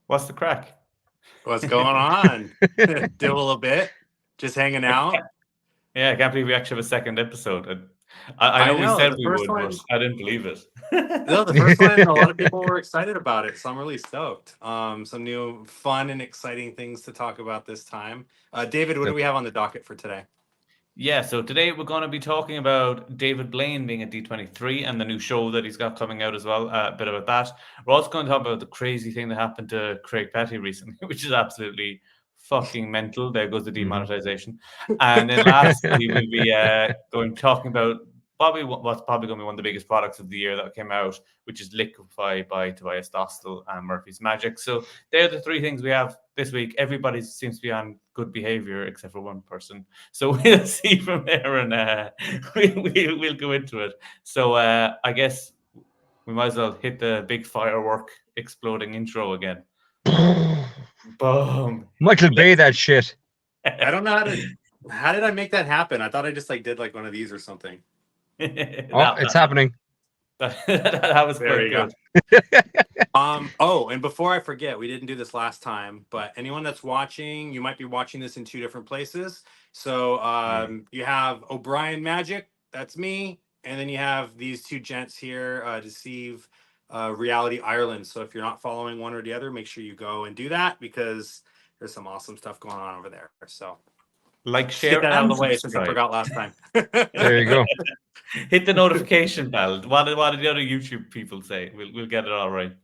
What's the crack? What's going on? Doing a little bit, just hanging out. Yeah, I can't believe we actually have a second episode. I I know we know said the we first would, but one. I didn't believe No, the it. first one. A lot of people were excited about it, so I'm really stoked. Some new, fun, and exciting things to talk about this time. David, what do Yep. we have on the docket for today? Yeah, so today we're going to be talking about David Blaine being at D23 and the new show that he's got coming out as well. A bit about that. We're also going to talk about the crazy thing that happened to Craig Petty recently, which is absolutely fucking mental. There goes the demonetization. And then lastly, we'll be talking about probably what's probably going to be one of the biggest products of the year that came out, which is Liquify by Tobias Dostal and Murphy's Magic. So they're the three things we have this week. Everybody seems to be on good behavior except for one person. So we'll see from there, and we'll go into it. So I guess we might as well hit the big firework exploding intro again. Boom. Michael Bay, that shit. I don't know how to. How did I make that happen? I thought I just did like one of these or something. Oh, it's happening. That was There quite you go. good. Oh, and before I forget, we didn't do this last time, but anyone that's watching, you might be watching this in two different places. So you have O'Brien Magic, that's me, and then you have these two gents here, Deceive Reality Ireland. So if you're not following one or the other, make sure you go and do that because there's some awesome stuff going on over there. So Like, just share, get that out of and the way since I subscribe. forgot last time. There you go. Hit the notification bell. What did the other YouTube people say? We'll get it all right.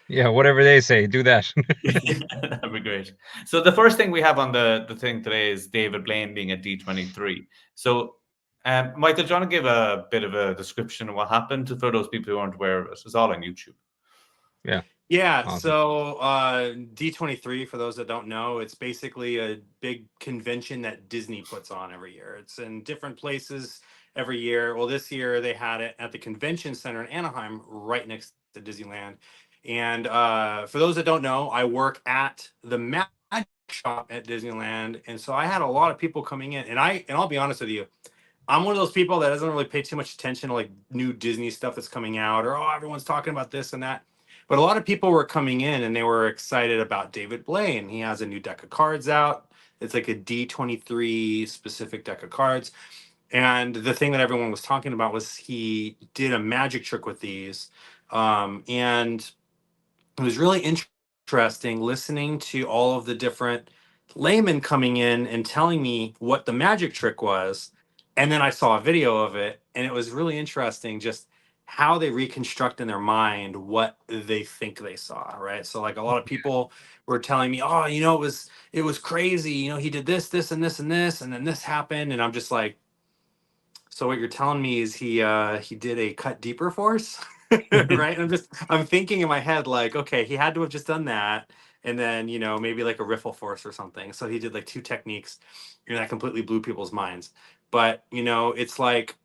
Yeah, whatever they say, do that. That'd be great. So the first thing we have on the thing today is David Blaine being at D23. So, Michael, do you want to give a bit of a description of what happened for those people who aren't aware of it? It's all on YouTube. Yeah. Yeah, Awesome. so D23, for those that don't know, it's basically a big convention that Disney puts on every year. It's in different places every year. Well, this year they had it at the convention center in Anaheim, right next to Disneyland. And for those that don't know, I work at the Magic Shop at Disneyland, and so I had a lot of people coming in. And I'll be honest with you, I'm one of those people that doesn't really pay too much attention to like new Disney stuff that's coming out, or everyone's talking about this and that. But a lot of people were coming in and they were excited about David Blaine. He has a new deck of cards out. It's like a D23 specific deck of cards. And the thing that everyone was talking about was he did a magic trick with these. And it was really interesting listening to all of the different laymen coming in and telling me what the magic trick was. And then I saw a video of it, and it was really interesting just how they reconstruct in their mind what they think they saw, right? So like a lot of people were telling me, oh, it was crazy. He did this, this, and this, and this, and then this happened. And I'm just like, so what you're telling me is he did a cut deeper force? Right? And I'm thinking in my head, like, okay, he had to have just done that. And then, maybe like a riffle force or something. So he did like two techniques, and that completely blew people's minds. But, it's like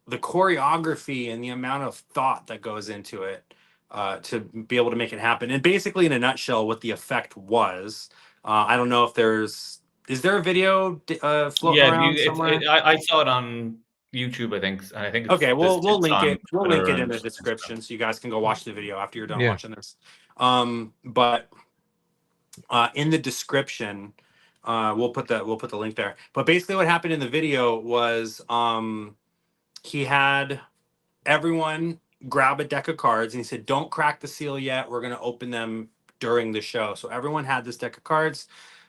the choreography and the amount of thought that goes into it to be able to make it happen. And basically, in a nutshell, what the effect was, I don't know if is there a video floating around somewhere? I saw it on YouTube, I think. And I think Okay, we'll link on it. We'll link Twitter it in and the description so you guys can go watch the video after you're done Yeah. watching this. But in the description, we'll put the link there. But basically, what happened in the video was he had everyone grab a deck of cards and he said, "Don't crack the seal yet. We're going to open them during the show." So everyone had this deck of cards,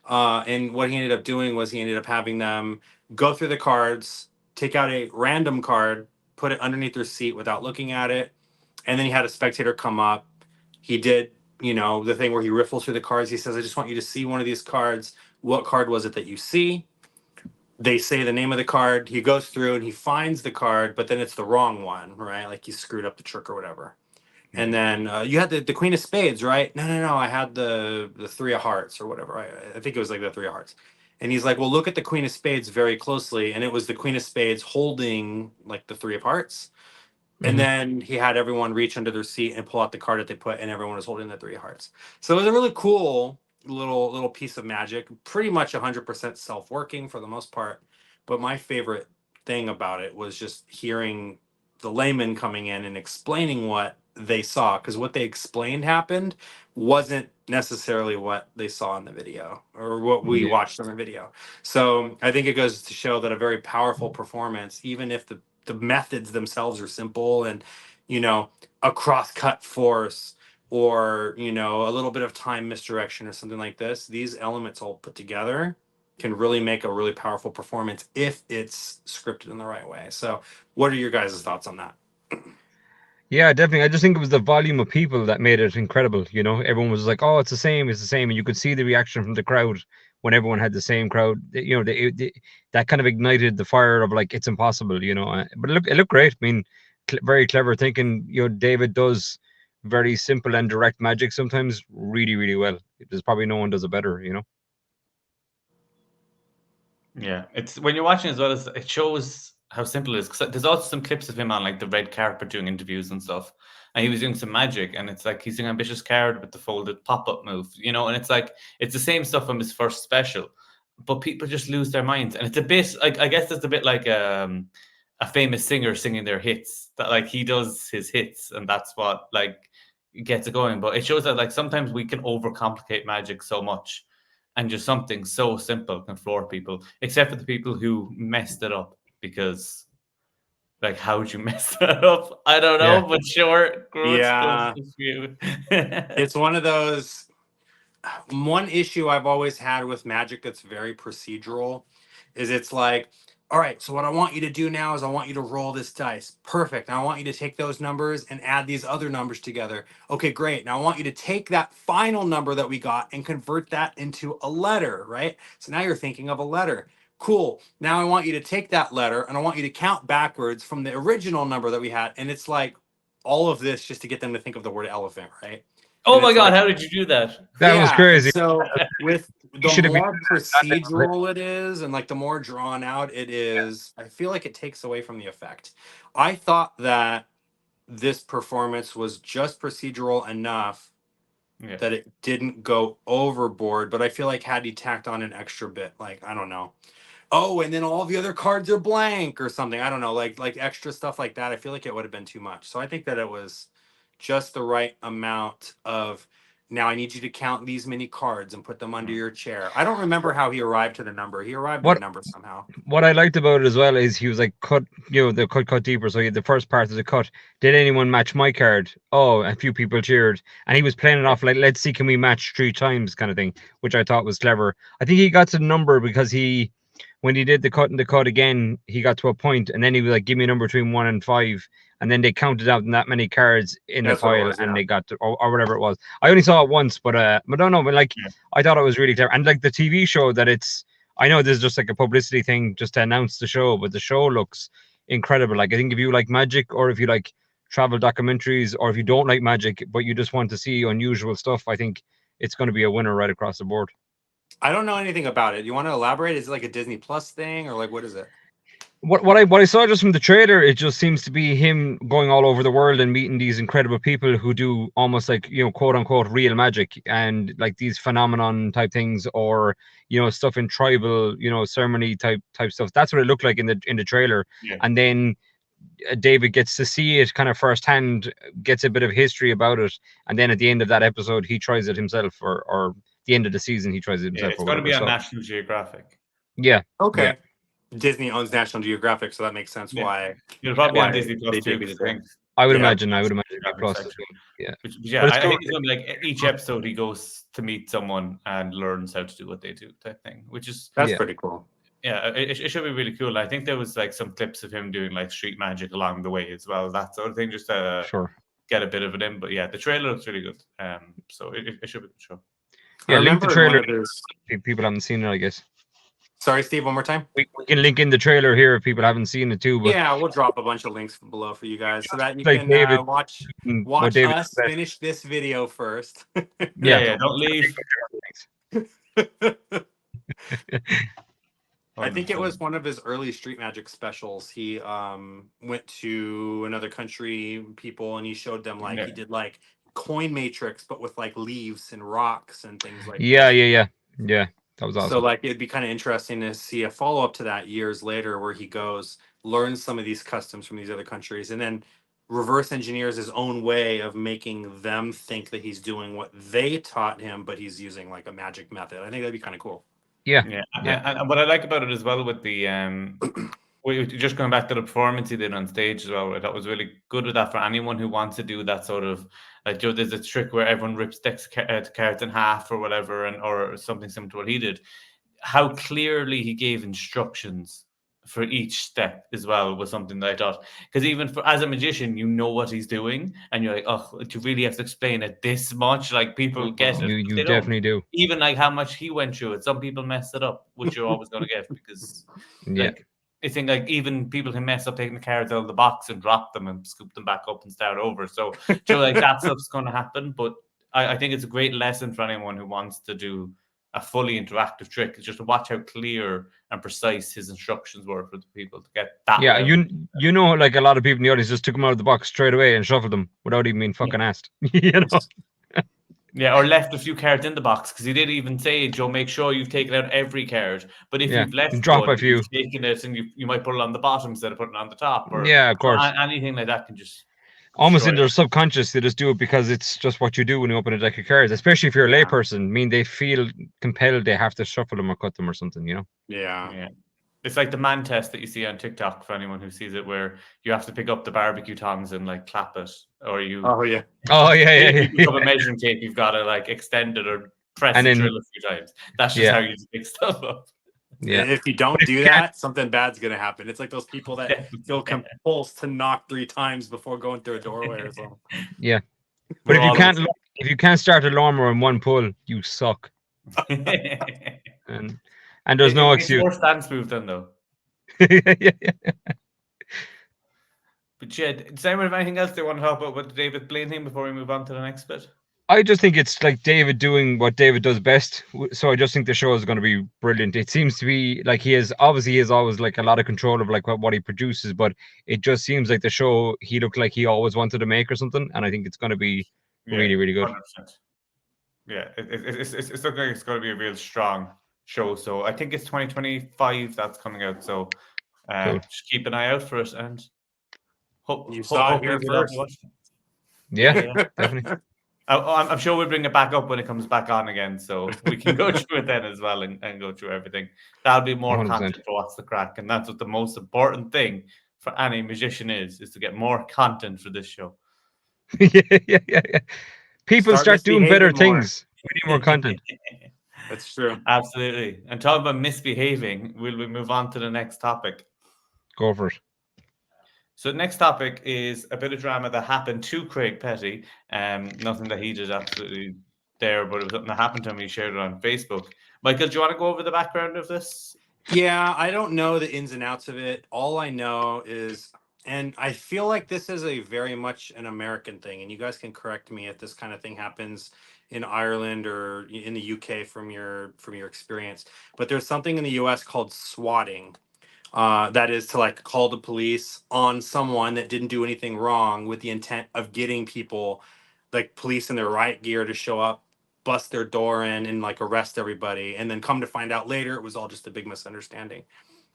and what he ended up doing was he ended up having them go through the cards, take out a random card, put it underneath their seat without looking at it, and then he had a spectator come up. He did, the thing where he riffles through the cards. He says, "I just want you to see one of these cards. What card was it that you see?" They say the name of the card. He goes through and he finds the card, but then it's the wrong one, right? Like he screwed up the trick or whatever. And then you had the Queen of Spades, right? No. I had the Three of Hearts or whatever. I think it was like the Three of Hearts. And he's like, "Well, look at the Queen of Spades very closely." And it was the Queen of Spades holding like the Three of Hearts. And then he had everyone reach under their seat and pull out the card that they put, and everyone was holding the Three of Hearts. So it was a really cool little piece of magic. Pretty much 100% self-working for the most part. But my favorite thing about it was just hearing the layman coming in and explaining what they saw, because what they explained happened wasn't necessarily what they saw in the video or what we watched on the video. So I think it goes to show that a very powerful performance, even if the methods themselves are simple and, a cross-cut force or, a little bit of time misdirection or something like this, these elements all put together can really make a really powerful performance if it's scripted in the right way. So what are your guys' thoughts on that? Yeah, definitely. I just think it was the volume of people that made it incredible. Everyone was like, "Oh, it's the same, it's the same," and you could see the reaction from the crowd when everyone had the same crowd. That kind of ignited the fire of like, it's impossible. But it looked great. I mean, very clever thinking. David does very simple and direct magic sometimes really, really well. There's probably no one does it better. Yeah, it's when you're watching as well, it shows how simple it is. 'Cause there's also some clips of him on like the red carpet doing interviews and stuff, and he was doing some magic, and it's like he's doing ambitious card with the folded pop-up move, and it's like it's the same stuff from his first special, but people just lose their minds, and it's a bit like I guess it's a bit like a famous singer singing their hits that like he does his hits, and that's what like gets it going. But it shows that like sometimes we can overcomplicate magic so much and just something so simple can floor people, except for the people who messed it up. Because, like, how'd you mess that up? I don't know, Yeah. but sure, growth goes Yeah, to you. it's one of those. One issue I've always had with Magic that's very procedural is it's like, all right, so what I want you to do now is I want you to roll this dice. Perfect. Now I want you to take those numbers and add these other numbers together. Okay, great. Now I want you to take that final number that we got and convert that into a letter, right? So now you're thinking of a letter. Cool. Now I want you to take that letter and I want you to count backwards from the original number that we had. And it's like all of this just to get them to think of the word elephant, right? Oh And my it's god, like, how did you do that? That was yeah, and crazy. so with He the should have been more that little bit. procedural it is and like the more drawn out it is, I feel like it takes away from the effect. I thought that this performance was just procedural enough Yeah. that it didn't go overboard, but I feel like had he tacked on an extra bit, like I don't know. Oh, and then all the other cards are blank or something. I don't know, like extra stuff like that. I feel like it would have been too much. So I think that it was just the right amount of now I need you to count these many cards and put them under your chair. I don't remember how he arrived to the number. He arrived at a What number somehow. what I liked about it as well is he was like cut, the cut deeper. So he had the first part of the cut. Did anyone match my card? Oh, a few people cheered, and he was playing it off like, let's see, can we match 3 times, kind of thing, which I thought was clever. I think he got to the number because when he did the cut and the cut again, he got to a point, and then he was like, give me a number between 1 and 5, and then they counted out that many cards in the That's what it pile, was, and yeah. they got to, or whatever it was. I only saw it once, but I don't know, but like Yeah. I thought it was really clever, and like the TV show that it's. I know this is just like a publicity thing just to announce the show, but the show looks incredible. Like I think if you like magic, or if you like travel documentaries, or if you don't like magic but you just want to see unusual stuff, I think it's going to be a winner right across the board. I don't know anything about it. You want to elaborate? Is it like a Disney Plus thing or like what is it? What I saw just from the trailer, it just seems to be him going all over the world and meeting these incredible people who do almost like, quote unquote real magic, and like these phenomenon type things, or stuff in tribal, ceremony type stuff. That's what it looked like in the trailer. Yeah. And then David gets to see it kind of firsthand, gets a bit of history about it, and then at the end of that episode he tries it himself, or the end of the season he tries it Yeah, himself, it's or going to whatever. be on So National Geographic. yeah. Okay. Disney owns National Geographic, so that makes sense Yeah. why It'll probably be on why Disney Plus they too, debuted because it I there. think I would Yeah. imagine it'd be Geographic plus. section. Yeah. Yeah, But it's I cool. think it's going to be like each episode he goes to meet someone and learns how to do what they do type thing, which is That's Yeah. pretty cool. yeah, it should be really cool. I think there was like some clips of him doing like street magic along the way as well, that sort of thing, just to Sure. get a bit of it in. But yeah, the trailer looks really good. So it should be a good show. I Yeah, link the remember in one trailer of his. if people haven't seen it, I guess. Sorry, Steve, one more time. We can link in the trailer here if people haven't seen it too. But Yeah, we'll drop a bunch of links below for you guys so that you like can David, watch what David us said. finish this video first. Yeah, don't leave. I think it was one of his early street magic specials. He went to another country, people, and he showed them like he did like coin matrix, but with like leaves and rocks and things like Yeah, that. yeah. That was awesome. So like it'd be kind of interesting to see a follow up to that years later, where he goes learns some of these customs from these other countries, and then reverse engineers his own way of making them think that he's doing what they taught him, but he's using like a magic method. I think that'd be kind of cool. Yeah, Yeah, yeah, and what I like about it as well with the just going back to the performance he did on stage as well, I thought was really good with that for anyone who wants to do that sort of like, there's a trick where everyone rips decks cards in half or whatever, and or something similar to what he did. How clearly he gave instructions for each step as well was something that I thought, because even for as a magician, you know what he's doing, and you're like, oh, do you really have to explain it this much? Like people get it, but you they don't. definitely do. Even like how much he went through it. Some people mess it up, which you're always going to get because, Yeah, like, I think like even people can mess up taking the cards out of the box and drop them and scoop them back up and start over. So, like that stuff's going to happen. But I think it's a great lesson for anyone who wants to do a fully interactive trick. Is just to watch how clear and precise his instructions were for the people to get that yeah. level. You know, like a lot of people in the audience just took them out of the box straight away and shuffled them without even being fucking asked. You know. Yeah, or left a few cards in the box because he did even say, Joe, make sure you've taken out every card. But if Yeah, you've left drop one, a few. you've taken it and you might put it on the bottom instead of putting it on the top, or Yeah, of course. anything like that can just Almost destroy in it. their subconscious, they just do it because it's just what you do when you open a deck of cards. Especially if you're a Yeah. layperson, I mean, they feel compelled they have to shuffle them or cut them or something. You know. Yeah. It's like the man test that you see on TikTok for anyone who sees it, where you have to pick up the barbecue tongs and like clap it, or you. Oh yeah. Oh yeah, If yeah, you pick up a measuring tape, you've got to like extend it or press And the then drill a few times. That's just yeah. how you pick stuff up. Yeah. If you don't But if do you can't- that, something bad's gonna happen. It's like those people that feel compulsed to knock 3 times before going through a doorway or something. Yeah. But We're if you all can't over if you can't start a lawnmower in one pull, you suck. it. And there's no It's excuse. more stance move then, though. Yeah. But yeah, does anyone have anything else they want to talk about with the David Blaine thing before we move on to the next bit? I just think it's like David doing what David does best. So I just think the show is going to be brilliant. It seems to be like he has always like a lot of control of like what he produces, but it just seems like the show he looked like he always wanted to make or something. And I think it's going to be really, really good. 100%. Yeah, it's looking like it's going to be a real strong show. So I think it's 2025 that's coming out. So Cool. just keep an eye out for it, and You saw it hopefully here we'll all first. watch it. Yeah, definitely. I'm sure we'll bring it back up when it comes back on again, so we can go through it then as well and go through everything. That'll be more 100%. content for what's the crack, and that's what the most important thing for any magician is to get more content for this show. Yeah. People start doing better misbehaving more. things. We need more content. That's true. Absolutely. And talking about misbehaving, will we move on to the next topic? Go for it. So the next topic is a bit of drama that happened to Craic Petty. Nothing that he did absolutely there, but it was something that happened to him. He shared it on Facebook. Michael, do you want to go over the background of this? Yeah, I don't know the ins and outs of it. All I know is, and I feel like this is a very much an American thing, and you guys can correct me if this kind of thing happens in Ireland or in the UK from your experience. But there's something in the US called swatting. That is to like call the police on someone that didn't do anything wrong with the intent of getting people, like police in their riot gear, to show up, bust their door in, and like arrest everybody, and then come to find out later it was all just a big misunderstanding.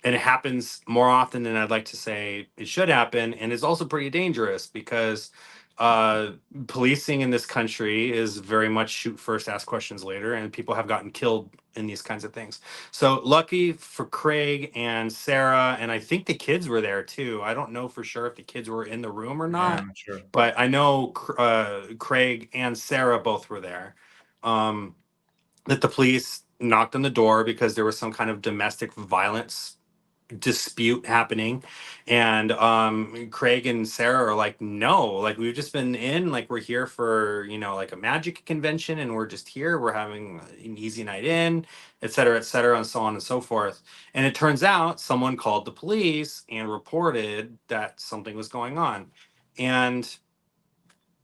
And it happens more often than I'd like to say it should happen, and it's also pretty dangerous because policing in this country is very much shoot first, ask questions later, and people have gotten killed in these kinds of things. So lucky for Craig and Sarah, and I think the kids were there too. I don't know for sure if the kids were in the room or not, I'm sure. but I know Craig and Sarah both were there. That the police knocked on the door because there was some kind of domestic violence dispute happening, and Craig and Sarah are like, no, like we've just been in, like we're here for, you know, like a magic convention, and we're just here, we're having an easy night in, etc., etc., and so on and so forth. And it turns out someone called the police and reported that something was going on. And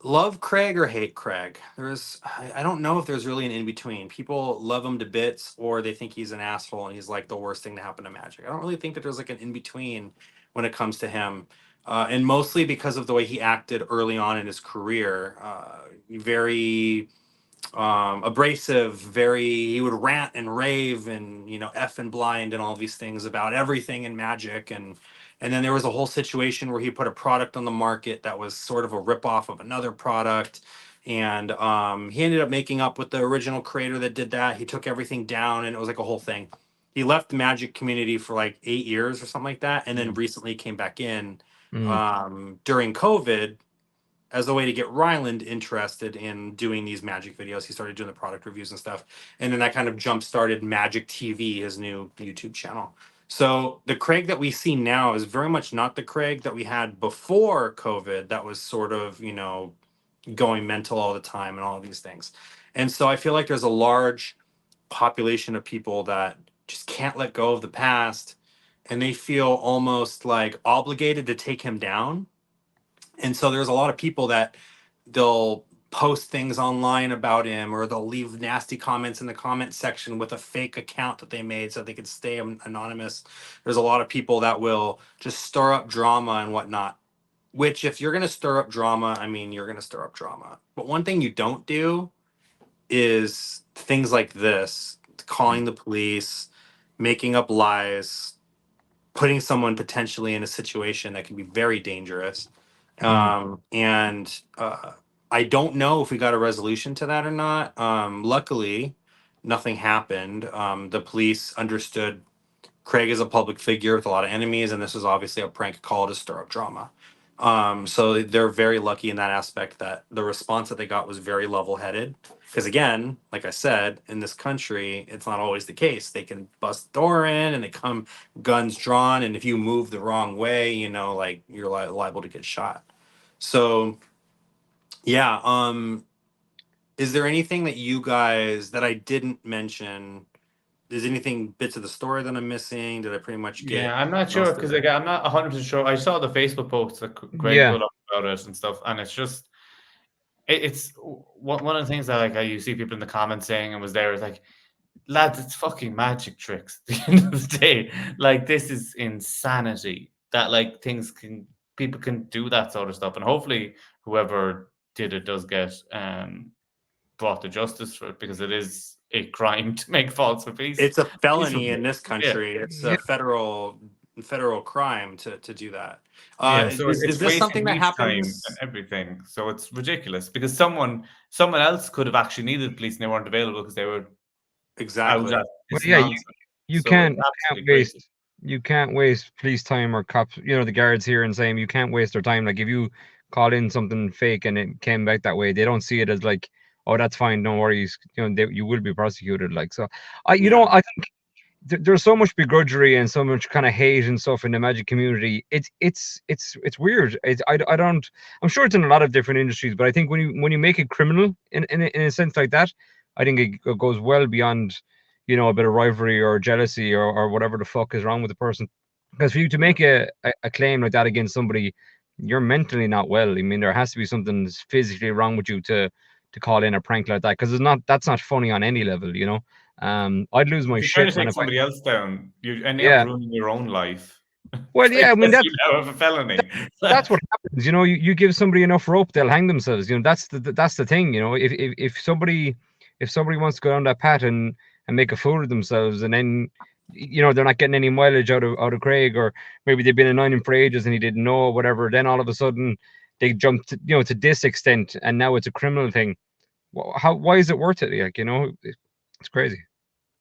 love Craig or hate Craig, I don't know if there's really an in between. People love him to bits, or they think he's an asshole and he's like the worst thing to happen to magic. I don't really think that there's like an in between when it comes to him, and mostly because of the way he acted early on in his career. Very abrasive, he would rant and rave and, you know, F and blind and all these things about everything in magic, And then there was a whole situation where he put a product on the market that was sort of a ripoff of another product. And he ended up making up with the original creator that did that. He took everything down, and it was like a whole thing. He left the Magic community for like 8 years or something like that, and then recently came back in during COVID as a way to get Ryland interested in doing these Magic videos. He started doing the product reviews and stuff, and then that kind of jump started Magic TV, his new YouTube channel. So the Craic that we see now is very much not the Craic that we had before COVID. That was sort of, you know, going mental all the time and all of these things. And so I feel like there's a large population of people that just can't let go of the past, and they feel almost like obligated to take him down. And so there's a lot of people that they'll post things online about him, or they'll leave nasty comments in the comment section with a fake account that they made so they could stay anonymous. There's a lot of people that will just stir up drama and whatnot, which if you're going to stir up drama, I mean, you're going to stir up drama. But one thing you don't do is things like this, calling the police, making up lies, putting someone potentially in a situation that can be very dangerous. And I don't know if we got a resolution to that or not. Luckily, nothing happened. The police understood Craic is a public figure with a lot of enemies, and this was obviously a prank call to stir up drama. So they're very lucky in that aspect that the response that they got was very level-headed. Because again, like I said, in this country, it's not always the case. They can bust the door in and they come guns drawn, and if you move the wrong way, you know, like you're liable to get shot. So yeah, is there anything that you guys that I didn't mention? Is anything bits of the story that I'm missing? Did I pretty much get? Yeah, I'm not sure because like I'm not 100% sure. I saw the Facebook posts that Greg put up about it and stuff, and it's just it's one of the things that like you see people in the comments saying and was there is like, lads, it's fucking magic tricks. At the end of the day, like this is insanity that like people can do that sort of stuff, and hopefully whoever did it does get brought to justice for it, because it is a crime to make false appeals. It's a felony in this country. It's a federal crime to do that. So is this something that happens? And everything. So it's ridiculous because someone else could have actually needed police and they weren't available because they were exactly. You can't waste police time or cops, you know, the guards here, and saying you can't waste their time. Like if you call in something fake and it came back that way, they don't see it as like, oh, that's fine, no worries, you know, you will be prosecuted. Like, so you know, I think there's so much begrudgery and so much kind of hate and stuff in the Magic community. It's weird. I'm sure it's in a lot of different industries, but I think when you make it criminal in a sense like that, I think it goes well beyond, you know, a bit of rivalry or jealousy or whatever the fuck is wrong with the person. Because for you to make a claim like that against somebody, you're mentally not well. I mean, there has to be something physically wrong with you to call in a prank like that, because that's not funny on any level, you know. I'd lose my shit. Trying to take somebody else down, you end up ruining your own life. Well, yeah, I mean you now have a felony. That's what happens. You know, you give somebody enough rope, they'll hang themselves. You know, that's the thing. You know, if somebody wants to go down that path and make a fool of themselves, and then, you know, they're not getting any mileage out of Craic, or maybe they've been annoying him for ages and he didn't know, or whatever. Then all of a sudden they jump to, you know, to this extent, and now it's a criminal thing. Why is it worth it? Like, you know, it's crazy.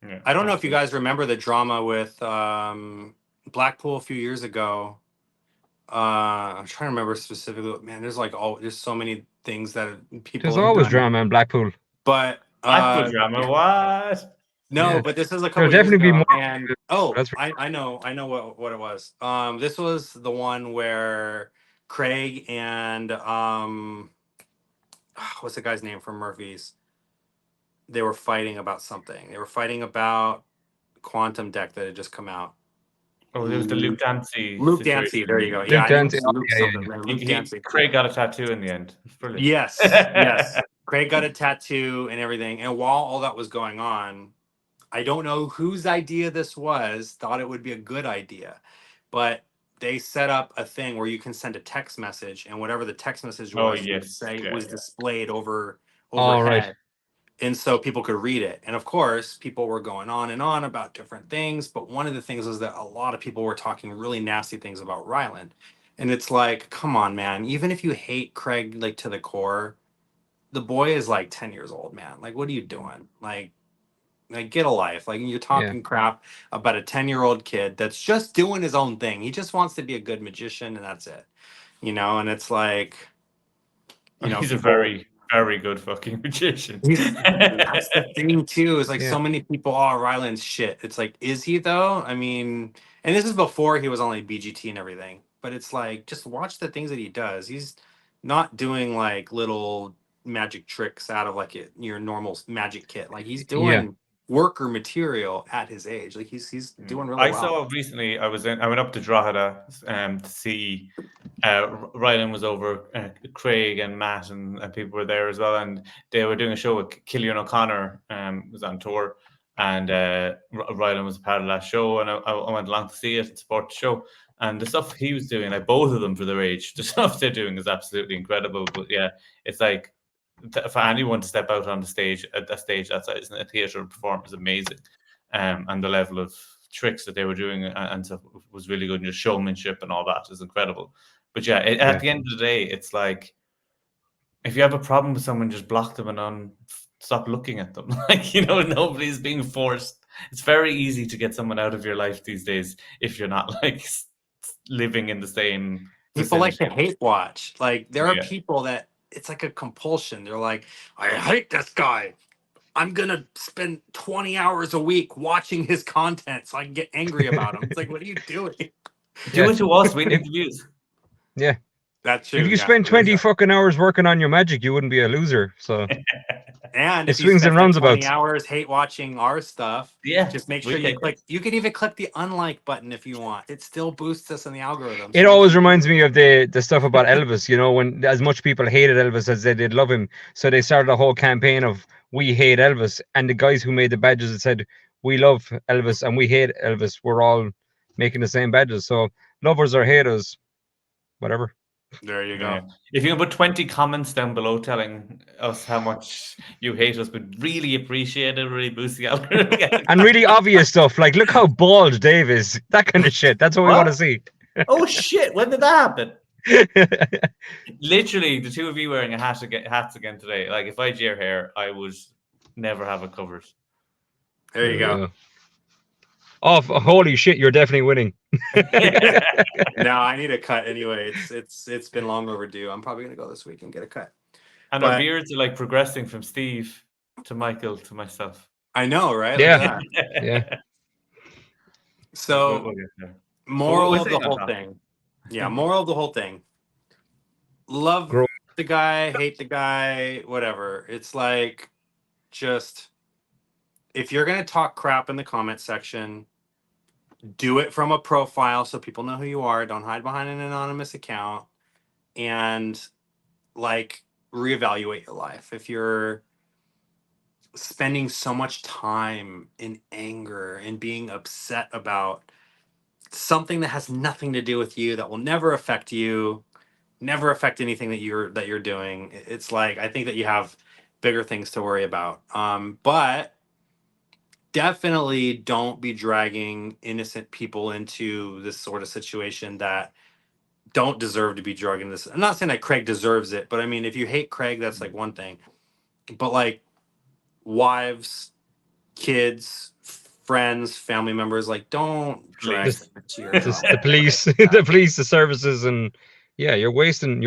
Yeah, I don't know if you guys remember the drama with Blackpool a few years ago. I'm trying to remember specifically. Man, there's so many things that people. There's always drama in Blackpool. But Blackpool drama, what? No, but this is a couple years ago. Be more. And I know what it was. This was the one where Craic and what's the guy's name from Murphy's? They were fighting about something. They were fighting about Quantum Deck that had just come out. Oh, there was the Luke Dancy. Luke Dancy, there you go. Luke Dancy. Luke Dancy. Craic got a tattoo in the end. It's brilliant. Yes, yes. Craic got a tattoo and everything. And while all that was going on, I don't know whose idea this was, thought it would be a good idea, but they set up a thing where you can send a text message, and whatever the text message was, was displayed overhead. Right. And so people could read it. And of course, people were going on and on about different things. But one of the things was that a lot of people were talking really nasty things about Ryland. And it's like, come on, man. Even if you hate Craic like to the core, the boy is like 10 years old, man. Like, what are you doing? Like get a life. Like you're talking crap about a 10-year-old kid that's just doing his own thing. He just wants to be a good magician and that's it. You know, and it's like, you know, He's a people, very, very good fucking magician. that's the thing too. Is like Yeah. so many people, oh, Ryland's shit. It's like, is he though? I mean, and this is before he was on like BGT and everything. But it's like, just watch the things that he does. He's not doing like little magic tricks out of like your normal magic kit. Like he's Yeah. doing worker material at his age. Like he's doing really I well. saw recently. I went up to Drogheda to see. Rylan was over. Craig and Matt and people were there as well, and they were doing a show with Killian O'Connor. Was on tour, and Rylan was a part of that show, and I went along to see it and support the show. And the stuff he was doing, like both of them for their age, the stuff they're doing is absolutely incredible. But yeah, it's like for anyone to step out on the stage at that stage that size in a theatre and perform is amazing. And the level of tricks that they were doing and stuff was really good. And your showmanship and all that is incredible. But yeah, at the end of the day, it's like if you have a problem with someone, just block them and stop looking at them. Like, you know, nobody's being forced. It's very easy to get someone out of your life these days if you're not like living in the same People like to vicinity. hate watch. Like there are people that it's like a compulsion. They're like, I hate this guy. I'm gonna spend 20 hours a week watching his content so I can get angry about him. It's like, what are you doing? Do it to us. We need the views. Yeah. That's true. If you spend 20 fucking hours working on your magic, you wouldn't be a loser. So and it if you swings spend and roundabouts. 20 hours hate watching our stuff, just make sure you click. You can even click the unlike button if you want. It still boosts us in the algorithm. It always reminds me of the stuff about Elvis, you know, when as much people hated Elvis as they did love him. So they started a whole campaign of we hate Elvis. And the guys who made the badges that said we love Elvis and we hate Elvis were all making the same badges. So lovers or haters, whatever. There you go. If you can put 20 comments down below telling us how much you hate us, we'd really appreciate it. Really boost the algorithm. And really obvious stuff like, look how bald Dave is. That kind of shit. That's what we want to see. Oh shit! When did that happen? Literally, the two of you wearing hats again today. Like, if I had your hair, I would never have it covered. There you go. Oh, holy shit! You're definitely winning. No, I need a cut anyway. It's been long overdue. I'm probably gonna go this week and get a cut. And our beards are like progressing from Steve to Michael to myself. I know, right? Yeah, yeah. So, moral of the whole thing. Yeah, moral of the whole thing. Love the guy, hate the guy, whatever. It's like, just if you're gonna talk crap in the comment section, do it from a profile so people know who you are. Don't hide behind an anonymous account, and like reevaluate your life. If you're spending so much time in anger and being upset about something that has nothing to do with you, that will never affect you, never affect anything that you're doing, it's like, I think that you have bigger things to worry about. But definitely don't be dragging innocent people into this sort of situation that don't deserve to be dragged into this. I'm not saying that Craic deserves it, but I mean, if you hate Craic, that's like one thing. But like wives, kids, friends, family members, like don't drag the police, the police, the services, and yeah, you're wasting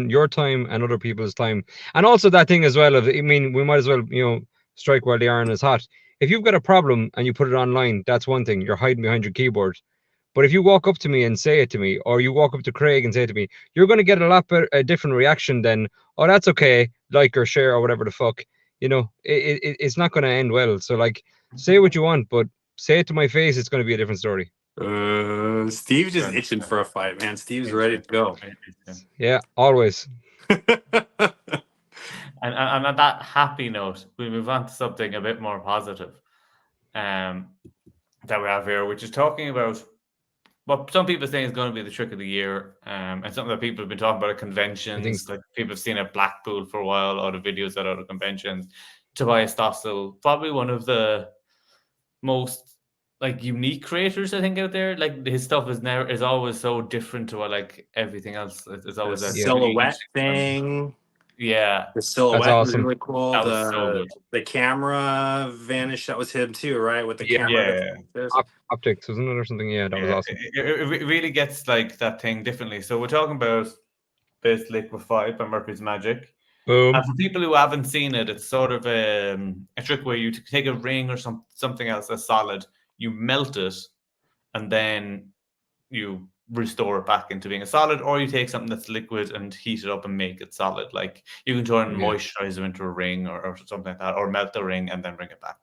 your time and other people's time. And also that thing as well of, I mean, we might as well, you know, strike while the iron is hot. If you've got a problem and you put it online, that's one thing. You're hiding behind your keyboard. But if you walk up to me and say it to me, or you walk up to Craic and say it to me, you're going to get a lot better, a different reaction than, oh, that's okay, like or share or whatever the fuck. You know, it's not going to end well. So like, say what you want, but say it to my face, it's going to be a different story. Steve's just itching for a fight, man. Steve's ready to go. Yeah, always. And on that happy note, we move on to something a bit more positive that we have here, which is talking about what some people think is going to be the trick of the year, and something that people have been talking about at conventions. Like people have seen at Blackpool for a while, out of videos at other conventions. Tobias Stossel, probably one of the most like unique creators I think out there. Like his stuff is always so different to what like everything else. It's The always that silhouette strange. thing. Yeah, The That's silhouette was awesome. really cool. that was so good. The camera vanish, that was him too, right? With the Yeah. camera. Yeah, that's like this. Optics, wasn't it, or something? Yeah, that was yeah. awesome. It really gets like that thing differently. So we're talking about this Liquify by Murphy's Magic. Boom. And for people who haven't seen it, it's sort of a trick where you take a ring or something else that's solid, you melt it, and then you restore it back into being a solid, or you take something that's liquid and heat it up and make it solid. Like you can turn Yeah. moisturizer into a ring or something like that, or melt the ring and then bring it back.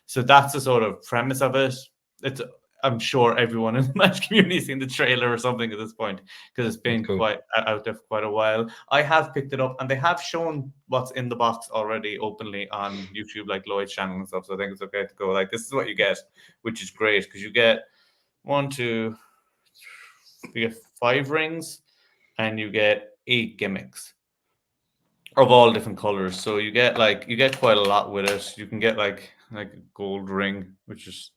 So that's the sort of premise of it. It's I'm sure everyone in the match community has seen the trailer or something at this point because it's been That's cool. quite out there for quite a while. I have picked it up and they have shown what's in the box already openly on YouTube, like Lloyd's channel and stuff. So I think it's okay to go like, this is what you get, which is great because you get you get 5 rings and you get 8 gimmicks of all different colors. So you get quite a lot with it. You can get like a gold ring, which is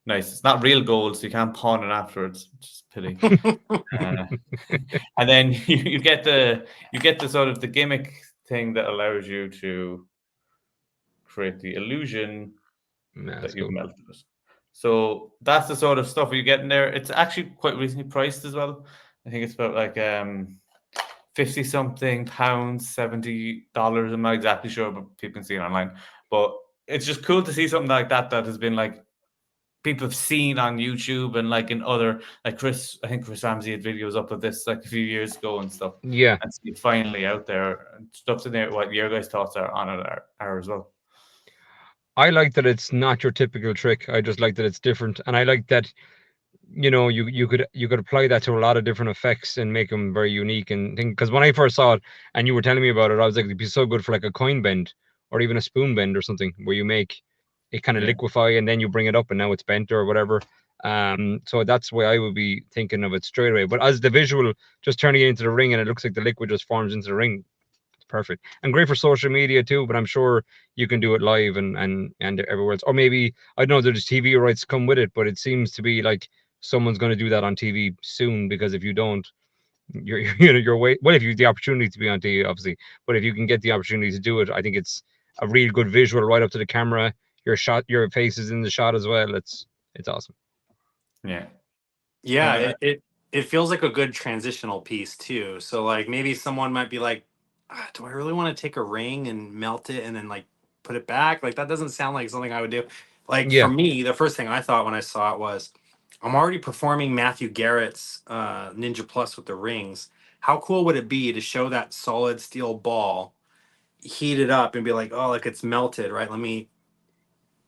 nice. It's not real gold, so you can't pawn it afterwards, which is a pity. And then you get the sort of the gimmick thing that allows you to create the illusion That's that you've cool. melted it. So that's the sort of stuff you get in there. It's actually quite reasonably priced as well. I think it's about like 50 something pounds, $70. I'm not exactly sure, but people can see it online. But it's just cool to see something like that has been like people have seen on YouTube and like in other like I think Chris Ramsey had videos up of this like a few years ago and stuff. Yeah. And see it finally out there and stuff's in there. What your guys' thoughts are on it are as well. I like that it's not your typical trick. I just like that it's different, and I like that you could apply that to a lot of different effects and make them very unique. And think because when I first saw it and you were telling me about it, I was like, it'd be so good for like a coin bend or even a spoon bend or something where you make it kind of liquefy and then you bring it up and now it's bent or whatever. So that's why I would be thinking of it straight away. But as the visual, just turning it into the ring and it looks like the liquid just forms into the ring, it's perfect and great for social media too. But I'm sure you can do it live and everywhere else. Or maybe I don't know, there's TV rights come with it, but it seems to be like someone's going to do that on TV soon, because if you don't, you're wait. Well, if you have the opportunity to be on TV, obviously, but if you can get the opportunity to do it, I think it's a real good visual right up to the camera. Your face is in the shot as well. It's awesome. Yeah, it feels like a good transitional piece too. So like maybe someone might be like, do I really want to take a ring and melt it and then like put it back? Like that doesn't sound like something I would do. Like Yeah. for me, the first thing I thought when I saw it was, I'm already performing Matthew Garrett's Ninja Plus with the rings. How cool would it be to show that solid steel ball, heat it up, and be like, oh, like it's melted, right? Let me,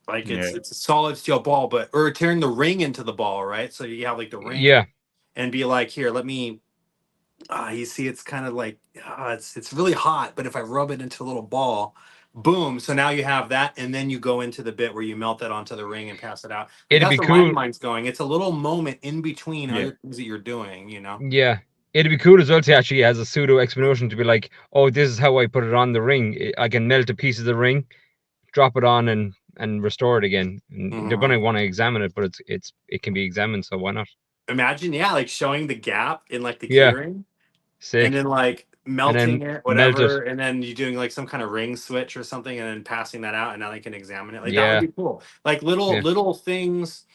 like it's a solid steel ball, but or turn the ring into the ball, right? So you have like the ring, Yeah. and be like, here, let me. You see, it's kind of like it's really hot, but if I rub it into a little ball, boom. So now you have that, and then you go into the bit where you melt that onto the ring and pass it out. Like, It'd be that's where my cool. mind's going. It's a little moment in between other things that you're doing, you know? Yeah. It'd be cool as well to actually has a pseudo explanation to be like, oh, this is how I put it on the ring. I can melt a piece of the ring, drop it on, and restore it again. And they're gonna want to examine it, but it can be examined, so why not? Imagine, yeah, like showing the gap in like the Yeah. keyring, Sick. and then like melting it, melt whatever, it. and then you doing like some kind of ring switch or something, and then passing that out, and now they can examine it. Like that Yeah. would be cool. Like little things.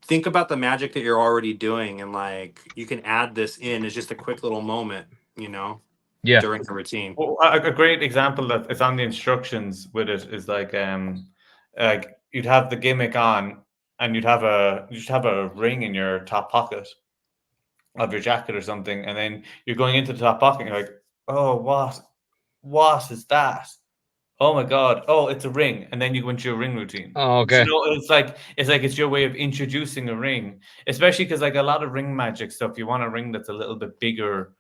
Think about the magic that you're already doing, and like you can add this in as just a quick little moment, you know, Yeah. during the routine. Well, a great example that is on the instructions with it is like you'd have the gimmick on and you'd have a ring in your top pocket of your jacket or something, and then you're going into the top pocket and you're like, oh, what is that? Oh my god! Oh, it's a ring, and then you go into your ring routine. Oh, okay. It's your way of introducing a ring, especially because like a lot of ring magic stuff, you want a ring that's a little bit bigger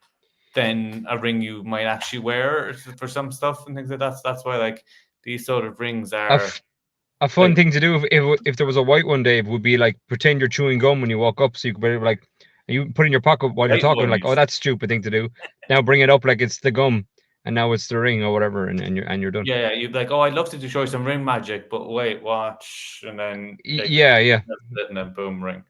than a ring you might actually wear for some stuff and things like that. So that's why like these sort of rings are a fun thing to do if there was a white one, Dave, would be like pretend you're chewing gum when you walk up, so you could be like you put it in your pocket while you're talking, like, oh, that's a stupid thing to do. Now bring it up like it's the gum, and now it's the ring or whatever, and you're done. Yeah, you'd be like, oh, I'd love to show you some ring magic, but wait, watch, and then like, Yeah. and then boom, ring.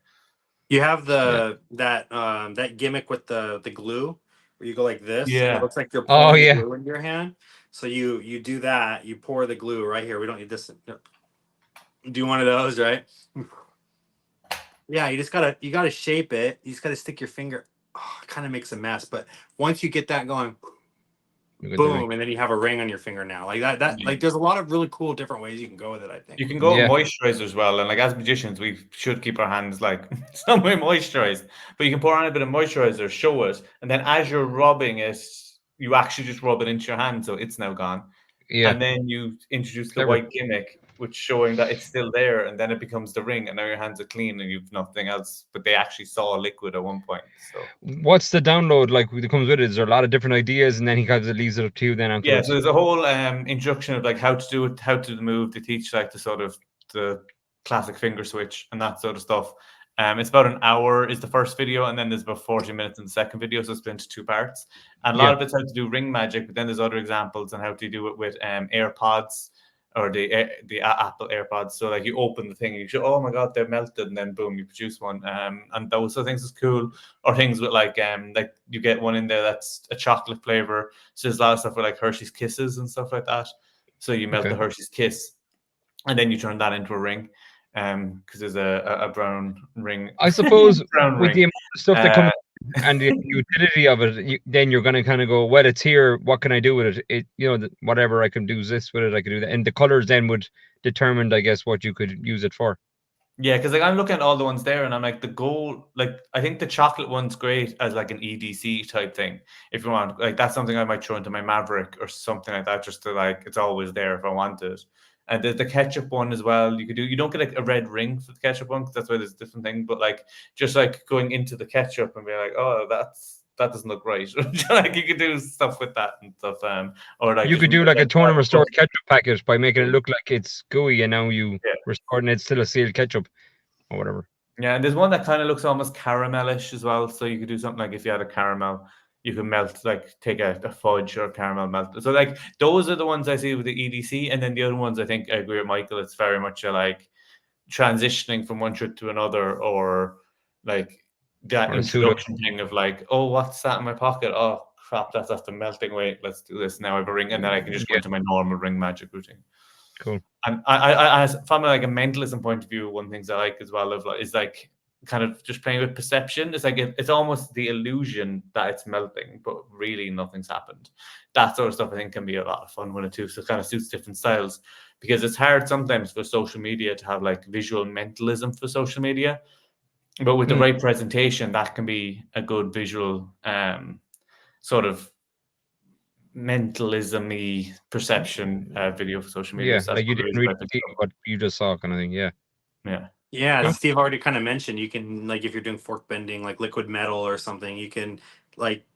You have that gimmick with the glue where you go like this, and it Yeah. looks like you're Oh pouring yeah. glue in your hand. So you do that. You pour the glue right here. We don't need this. Do one of those, right? Yeah, you gotta shape it. You just gotta stick your finger. Oh, it kind of makes a mess, but once you get that going, You got the ring. boom, and then you have a ring on your finger now. Like that. Like there's a lot of really cool different ways you can go with it. I think You can go Yeah. moisturizer as well, and like as magicians, we should keep our hands like somewhere moisturized. But you can pour on a bit of moisturizer, show it, and then as you're rubbing it, you actually just rub it into your hand, so it's now gone. Yeah. And then you introduce the Clever. white gimmick, which showing that it's still there, and then it becomes the ring, and now your hands are clean and you've nothing else. But they actually saw a liquid at one point. So What's the download like that comes with it? Is there a lot of different ideas, and then he kind of leaves it up to you then yeah, afterwards? so there's a whole instruction of like how to do it, how to do the move. They teach like the sort of the classic finger switch and that sort of stuff. It's about an hour is the first video, and then there's about 40 minutes in the second video, so it's split into 2 parts. And a lot of it's how to do ring magic, but then there's other examples on how to do it with AirPods or the Apple AirPods. So like you open the thing, and you show, oh my god, they're melted, and then boom, you produce one. And those sort of things is cool. Or things with like you get one in there that's a chocolate flavor. So there's a lot of stuff with like Hershey's Kisses and stuff like that. So you melt the Hershey's Kiss, and then you turn that into a ring. Because there's a brown ring. I suppose brown with ring. the amount of stuff that comes and the utility of it, then you're going to kind of go, well, it's here. What can I do with it? Whatever I can do this with it, I can do that. And the colors then would determine, I guess, what you could use it for. Yeah, because like I'm looking at all the ones there, and I'm like the gold. Like I think the chocolate one's great as like an EDC type thing. If you want, like that's something I might throw into my Maverick or something like that, just to like it's always there if I want it. And the ketchup one as well, you could do. You don't get like a red ring for the ketchup one because that's why there's a different thing. But like just like going into the ketchup and be like, oh, that doesn't look right. Like you could do stuff with that and stuff. Or like you could do like a tournament restored ketchup packet by making it look like it's gooey, and now you restore it, it's still a sealed ketchup or whatever. Yeah, and there's one that kind of looks almost caramelish as well. So you could do something like if you had a caramel, you can melt, like take a fudge or caramel melt. So like those are the ones I see with the EDC, and then the other ones I think I agree with Michael. It's very much a, like transitioning from one trick to another, or like that introduction thing of like, oh, what's that in my pocket? Oh crap, that's after melting. Wait, let's do this now. I have a ring, and then I can just go into my normal ring magic routine. Cool. And I from like a mentalism point of view, one things I like as well is like kind of just playing with perception. It's like it's almost the illusion that it's melting, but really nothing's happened. That sort of stuff I think can be a lot of fun when it too. So it kind of suits different styles, because it's hard sometimes for social media to have like visual mentalism for social media, but with the right presentation, that can be a good visual sort of mentalism-y perception video for social media. Yeah, so like you didn't really see what you just saw, kind of thing. Yeah, as Steve already kind of mentioned, you can, like, if you're doing fork bending, like liquid metal or something, you can, like,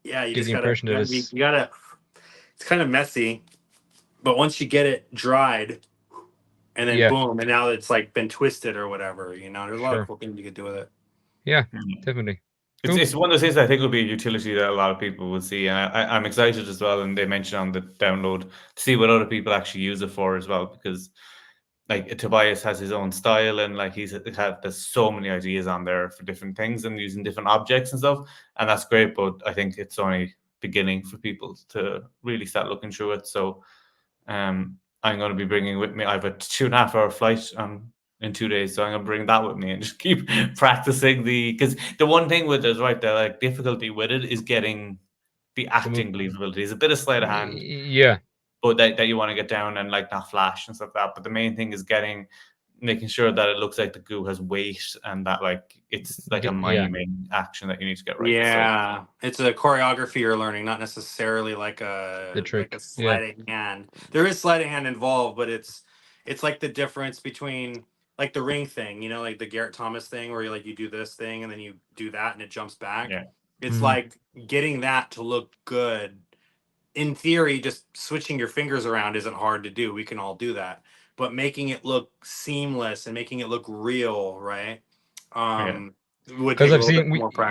you just gotta, it's kind of messy, but once you get it dried, and then boom, and now it's like been twisted or whatever, there's a lot of cool things you could do with it. Yeah, definitely. It's one of those things that I think will be a utility that a lot of people will see, and I'm excited as well. And they mentioned on the download to see what other people actually use it for as well, because like Tobias has his own style, and like there's so many ideas on there for different things and using different objects and stuff, and that's great. But I think it's only beginning for people to really start looking through it. So, I'm going to be bringing with me. I have a 2.5-hour flight in 2 days, so I'm gonna bring that with me and just keep practicing because the one thing with it is right, the like difficulty with it is getting the acting believability. It's a bit of sleight of hand, but that you want to get down and like not flash and stuff like that. But the main thing is making sure that it looks like the goo has weight and that like it's like a miming action that you need to get right. Yeah, it's a choreography you're learning, not necessarily like a sleight of hand. There is sleight of hand involved, but it's like the difference between like the ring thing, like the Garrett Thomas thing where you do this thing and then you do that and it jumps back. Yeah. It's like getting that to look good. In theory, just switching your fingers around isn't hard to do. We can all do that. But making it look seamless and making it look real, right? Because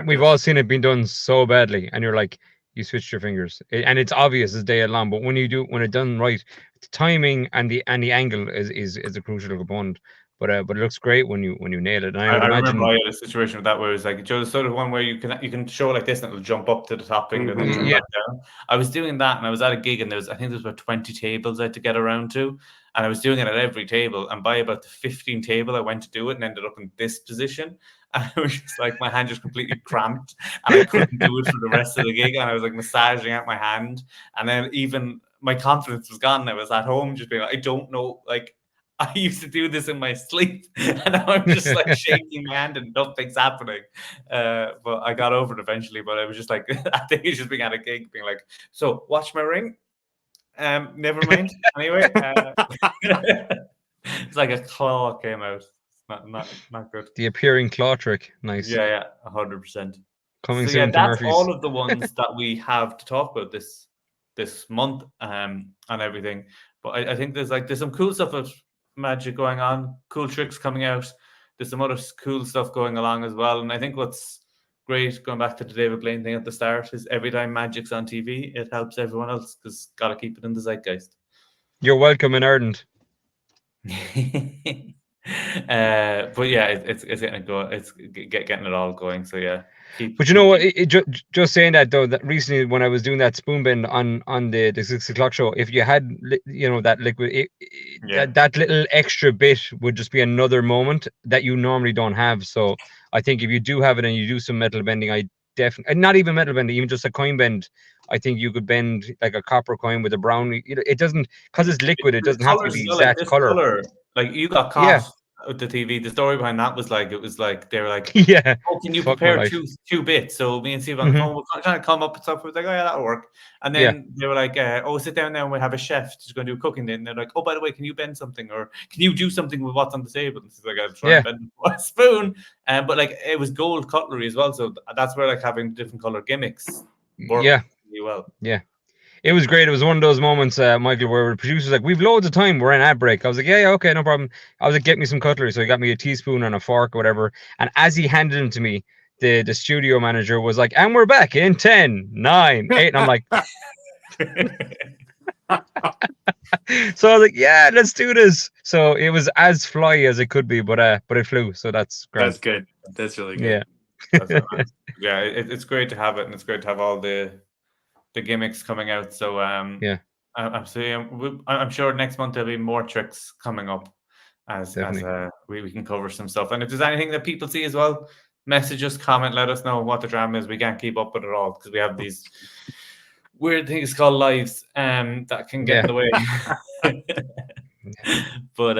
we've all seen it being done so badly, and you're like, you switched your fingers, and it's obvious as day long. But when it's done right, the timing and the angle is a crucial component. But it looks great when you nail it. And I would remember imagine. I had a situation with that where it was like, Joe, sort of one where you can show like this and it'll jump up to the top finger and then jump back down. I was doing that and I was at a gig and I think there was about 20 tables I had to get around to, and I was doing it at every table. And by about the 15th table, I went to do it and ended up in this position. And it was just like my hand just completely cramped and I couldn't do it for the rest of the gig. And I was like massaging out my hand, and then even my confidence was gone. I was at home just being like, I don't know, like, I used to do this in my sleep, and now I'm just like shaking my hand and nothing's happening. But I got over it eventually. But I was just like, I think it's just being at a gig, being like, so watch my ring. Never mind. Anyway, it's like a claw came out. Not good. The appearing claw trick, nice. Yeah, 100%. Coming so soon to that's Murphy's. all of the ones that we have to talk about this month, and everything. But I think there's some cool stuff with Magic going on, cool tricks coming out. There's some other cool stuff going along as well. And I think what's great, going back to the David Blaine thing at the start, is every time Magic's on TV, it helps everyone else because got to keep it in the zeitgeist. You're welcome in Ireland. But yeah, it's getting it going. It's getting it all going. So yeah. But you know what? Just saying that though, that recently when I was doing that spoon bend on the 6 o'clock show, if you had that liquid, that little extra bit would just be another moment that you normally don't have. So I think if you do have it and you do some metal bending, I definitely, not even metal bending, even just a coin bend, I think you could bend like a copper coin with a brown. It doesn't, because it's liquid. It doesn't have to be the exact color. Like you got caught with the TV. The story behind that was like, it was like they were like, yeah, oh, can you prepare two bits? So me and Steve on the phone were trying to come up with stuff. We was like, oh yeah, that'll work. And then they were like, oh, sit down now and we have a chef who's going to do cooking. Then they're like, oh, by the way, can you bend something, or can you do something with what's on the table? And she's like, I'll try and bend a spoon. But like it was gold cutlery as well, so that's where like having different color gimmicks worked really well. Yeah. It was great. It was one of those moments, Michael, where the producer's like, we've loads of time. We're in ad break. I was like, yeah, okay, no problem. I was like, get me some cutlery. So he got me a teaspoon and a fork or whatever. And as he handed them to me, the studio manager was like, and we're back in 10, 9, 8. And I'm like, so I was like, yeah, let's do this. So it was as fly as it could be, but it flew. So that's great. That's good. That's really good. Yeah. Yeah, it's great to have it, and it's great to have all the gimmicks coming out. So absolutely, I'm sure next month there'll be more tricks coming up as we can cover some stuff. And if there's anything that people see as well, message us, comment, let us know what the drama is. We can't keep up with it all because we have these weird things called lives that can get in the way. But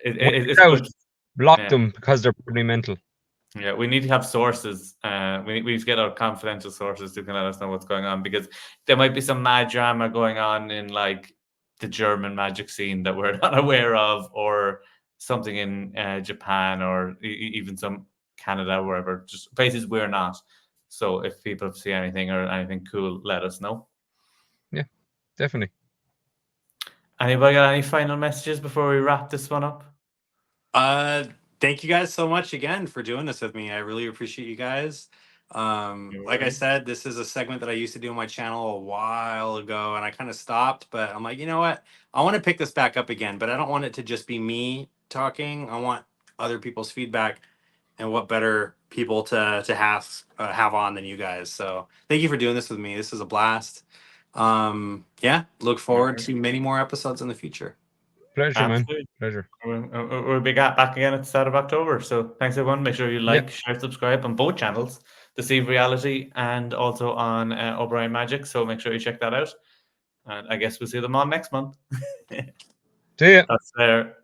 it's good. Block them because they're probably mental. Yeah, we need to have sources. We need to get our confidential sources who can let us know what's going on, because there might be some mad drama going on in like the German magic scene that we're not aware of, or something in Japan, or even some Canada, wherever, just places we're not. So if people see anything or anything cool, let us know. Yeah, definitely. Anybody got any final messages before we wrap this one up? Thank you guys so much again for doing this with me. I really appreciate you guys. Like I said, this is a segment that I used to do on my channel a while ago, and I kind of stopped, but I'm like, you know what? I want to pick this back up again, but I don't want it to just be me talking. I want other people's feedback, and what better people to have on than you guys. So thank you for doing this with me. This is a blast. Yeah, look forward to many more episodes in the future. Pleasure, man. Pleasure. We'll be back again at the start of October. So thanks, everyone. Make sure you like, share, subscribe on both channels, Deceive Reality and also on O'Brien Magic. So make sure you check that out. And I guess we'll see them on next month. See ya. That's fair.